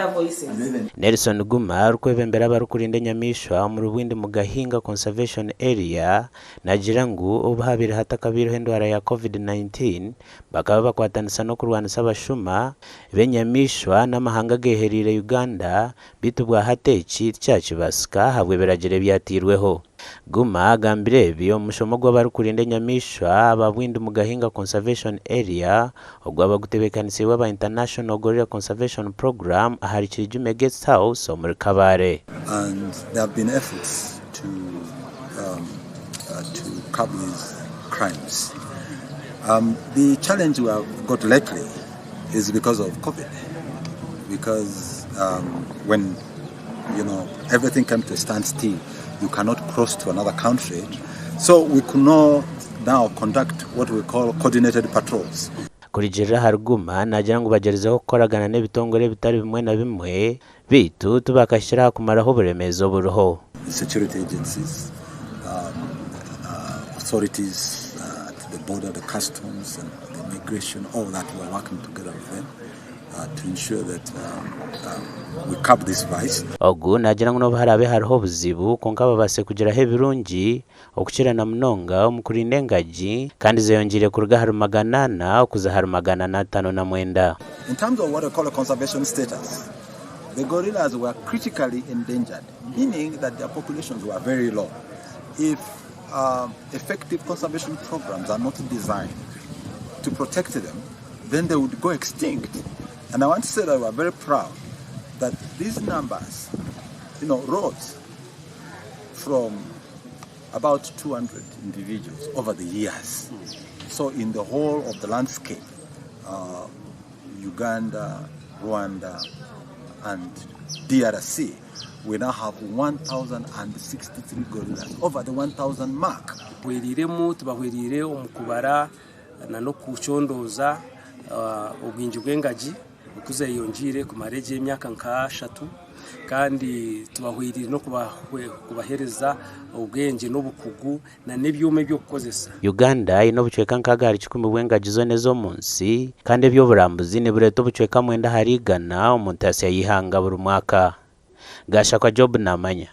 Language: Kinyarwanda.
their voices. Nelson Guma rukwebembera barukurinde enyamaishwa mu Rubwindi mu Gahinga Conservation Area nagira ngu obhabire hatakabiro hendwara ya COVID-19 bakaba bakwatanisa no kurwanisa abashuma b'enyamaishwa n'amahanga geherire Uganda bitubwa hateki cyakibasika habwe beragire byatirweho. Guma agambire ebyo mushomo gw'abarukurinde enyamaishwa ababwindi mu Gahinga Conservation Area ogwaba gutebekanisiwe aba International Gorilla Conservation Program ahari Kirijime Guest House omuri Kabale. And there have been efforts to curb these crimes. The challenge we have got lately is because of COVID. Because when everything came to a standstill, you cannot cross to another country. So we could now conduct what we call coordinated patrols. Kurijira haruguma nagira ngo bagerezeho gukoragana n'ebitongore bitari bimwe na bimwe bitu tubakashira kumaraho buremezo buruho. Security agencies, authorities at the border, the customs and the immigration, all that we are working together with them to ensure that we curb this vice. Ogu nagira ngo no harabe hariho buzibu konka babase kugira hebirungi okukirana munonga omukurinde engaji kandi zeyongire kuruga harumaganana okuza harumaganana 59. In terms of what I call a conservation status, the gorillas were critically endangered, meaning that their populations were very low. If effective conservation programs are not designed to protect them, then they would go extinct. And I want to say that we are very proud that these numbers, rose from about 200 individuals over the years. So in the whole of the landscape, Uganda, Rwanda, and DRC, we now have 1,063 gorillas, over the 1,000 mark. Tubahwirire omukubara na no kuchondoza ubwinji bw'engaji ukuze eyeyongyeire kumareje emyaka nka 3 kandi tubahwirire no kubahereza ubwenge n'obukugu na nebyume byo kukozesa. Uganda ino bucweka nkaga hari 10 bw'engaji zone zo munsi kandi ebyo burambuzi ne bureto bucweka mwenda harigana omuntu asya yihanga buri mwaka. Gasha kwa Job namanya.